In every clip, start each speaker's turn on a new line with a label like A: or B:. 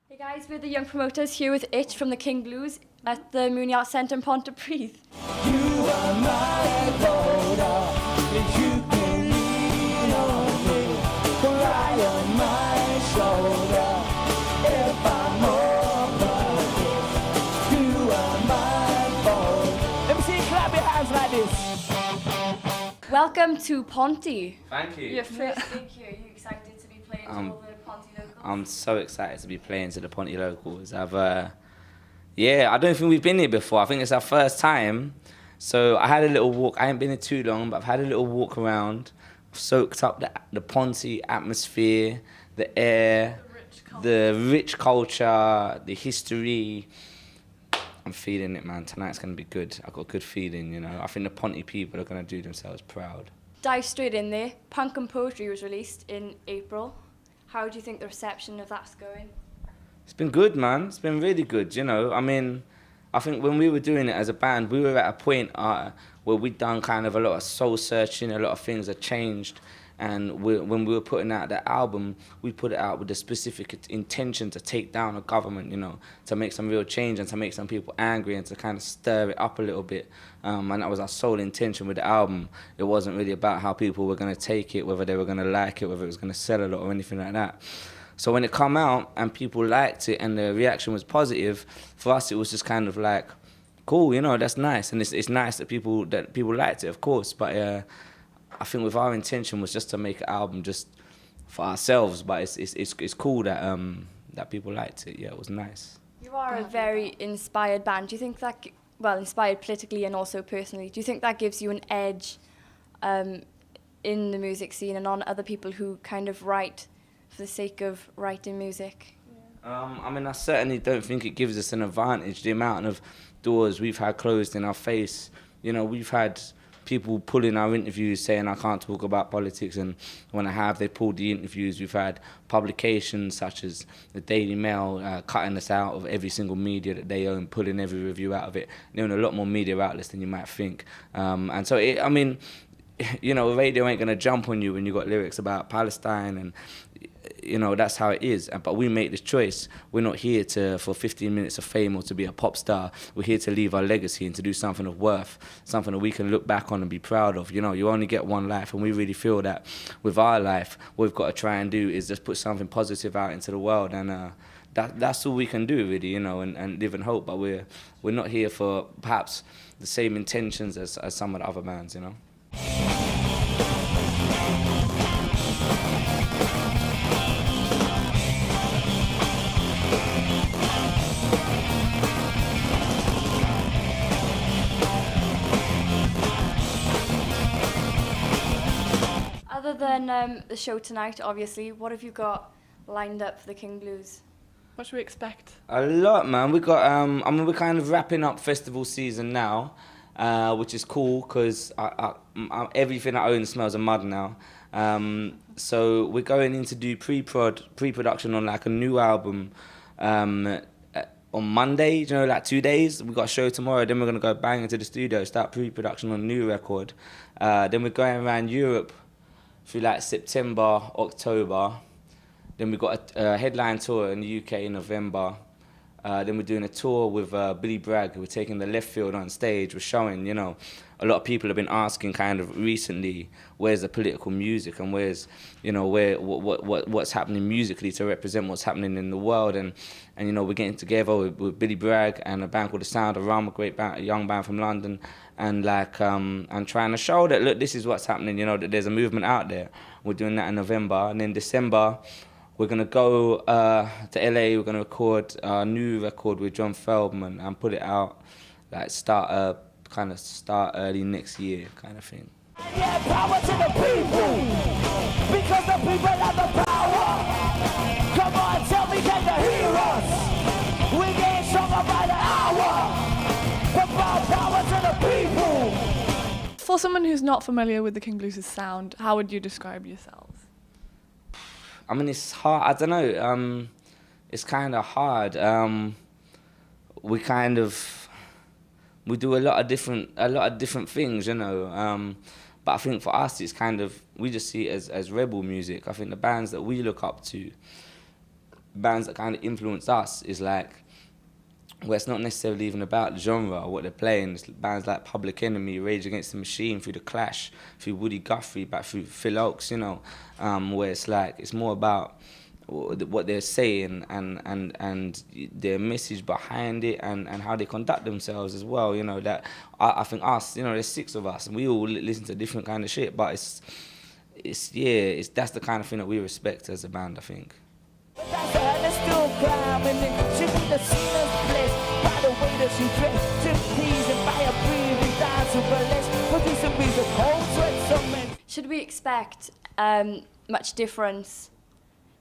A: Hey guys, we're the young promoters here with Itch from the King Blues at the Muni Arts Centre in Pontypridd.
B: You are my voter, and you can lean on me, cry on my shoulder. If I'm over, you are my vote. Let me see you clap your hands like this.
A: Welcome to Ponty.
C: Thank you.
A: Your first gig here. Are you excited to be playing to all the Ponty locals?
C: I'm so excited to be playing to the Ponty locals. I don't think we've been here before. I think it's our first time. So I had a little walk. I ain't been here too long, but I've had a little walk around. I've soaked up the Ponty atmosphere, the air, the rich culture, the history. I'm feeling it, man. Tonight's going to be good. I've got a good feeling, you know. I think the Ponty people are going to do themselves proud.
A: Dive straight in there. Punk and Poetry was released in April. How do you think the reception of that's going?
C: It's been good, man. It's been really good, you know. I mean, I think when we were doing it as a band, we were at a point where we'd done kind of a lot of soul searching, a lot of things had changed. And when we were putting out that album, we put it out with the specific intention to take down a government, you know, to make some real change and to make some people angry and to kind of stir it up a little bit. And that was our sole intention with the album. It wasn't really about how people were going to take it, whether they were going to like it, whether it was going to sell a lot or anything like that. So when it come out and people liked it and the reaction was positive, for us it was just kind of like, cool, you know, that's nice. And it's nice that people liked it, of course. But I think with our intention was just to make an album just for ourselves. But it's cool that that people liked it. Yeah, it was nice.
A: You are a very inspired band. Do you think that, well, inspired politically and also personally, do you think that gives you an edge in the music scene and on other people who kind of write for the sake of writing music?
C: I mean, I certainly don't think it gives us an advantage. The amount of doors we've had closed in our face. You know, we've had people pulling our interviews saying I can't talk about politics, and when I have, they pulled the interviews. We've had publications such as the Daily Mail cutting us out of every single media that they own, pulling every review out of it. They own a lot more media outlets than you might think. And so, I mean, you know, radio ain't going to jump on you when you got lyrics about Palestine, and you know, that's how it is. But we make this choice. We're not here for 15 minutes of fame or to be a pop star. We're here to leave our legacy and to do something of worth, something that we can look back on and be proud of. You know, you only get one life, and we really feel that with our life, what we've got to try and do is just put something positive out into the world, and that's all we can do, really, you know, and live in hope. But we're not here for perhaps the same intentions as some of the other bands, you know.
A: Other than the show tonight, obviously, what have you got lined up for the King Blues?
D: What should we expect?
C: A lot, man. We got. I mean, we're kind of wrapping up festival season now, which is cool because everything I own smells of mud now. So we're going in to do pre-production on like a new album on Monday. You know, like 2 days. We got a show tomorrow. Then we're gonna go bang into the studio, start pre-production on a new record. Then we're going around Europe through like September, October. Then we've got a headline tour in the UK in November. Then we're doing a tour with Billy Bragg. We're taking the left field on stage. We're showing, you know, a lot of people have been asking kind of recently, where's the political music and where's, you know, what's happening musically to represent what's happening in the world. And you know, we're getting together with Billy Bragg and a band called The Sound of Rum, a great band, a young band from London, and like and trying to show that, look, this is what's happening, you know, that there's a movement out there. We're doing that in November. And then December, we're going to go to LA. We're going to record a new record with John Feldman and put it out, like start early next year kind of thing.
B: Yeah, power to the people, because the people have the power. Come on, tell me, can you hear us? We get stronger by the hour. Power to the people.
D: For someone who's not familiar with the King Blues' sound, how would you describe yourselves?
C: I mean, it's hard. I don't know. It's kind of hard. We do a lot of different things, you know. But I think for us, it's kind of, we just see it as rebel music. I think the bands that we look up to, bands that kind of influence us is like, well, it's not necessarily even about the genre or what they're playing. It's bands like Public Enemy, Rage Against the Machine, through The Clash, through Woody Guthrie, back through Phil Oakes, you know, where it's like, it's more about what they're saying and their message behind it and how they conduct themselves as well, you know, that I think us, you know, there's 6 of us and we all listen to different kind of shit, but that's the kind of thing that we respect as a band, I think.
B: But that's the hell that's still climbing and she be the sealer's blessed by the way that she dressed. To please and by a breathing down to burlesque. Producing music, cold sweat, so many.
A: Should we expect much difference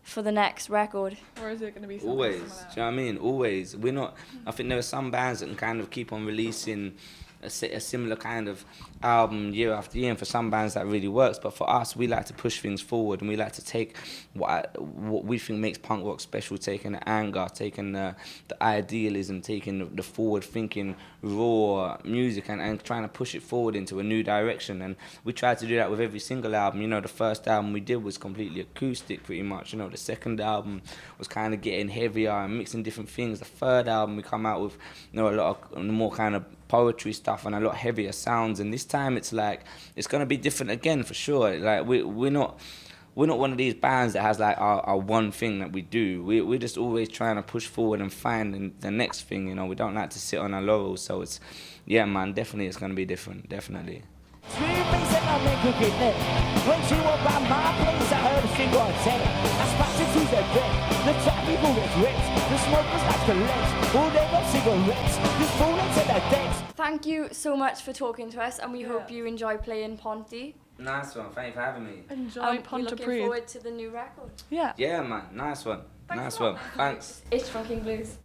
A: for the next record?
D: Or is it going to be something
C: Always,
D: similar?
C: do you know what I mean? Always. We're not, I think there are some bands that can kind of keep on releasing a similar kind of album year after year, and for some bands that really works, but for us, we like to push things forward and we like to take what we think makes punk rock special, taking the anger, taking the idealism, taking the forward thinking raw music and trying to push it forward into a new direction. And we try to do that with every single album. You know, the first album we did was completely acoustic pretty much. You know, the second album was kind of getting heavier and mixing different things. The third album we come out with, you know, a lot of more kind of poetry stuff and a lot heavier sounds, and this time it's like it's gonna be different again for sure. Like we're not one of these bands that has like our one thing that we do. We're just always trying to push forward and find the next thing, you know. We don't like to sit on our laurels, so it's, yeah man, definitely it's gonna be different, definitely.
B: Scream bass and I make her get lit. When she walked by my place, I heard a single antenna. I spotted who's at bed. The top people get rich. The smokers like the legs. Who they got cigarettes. This fool into that dance.
A: Thank you so much for talking to us, and we hope you enjoy playing Ponty.
C: Nice one, thank you for having me.
D: Enjoy
A: We're looking
D: Pontypridd.
A: forward to the new record.
D: Yeah.
C: Yeah man, nice one. Nice one. Thanks.
A: It's from King Blues.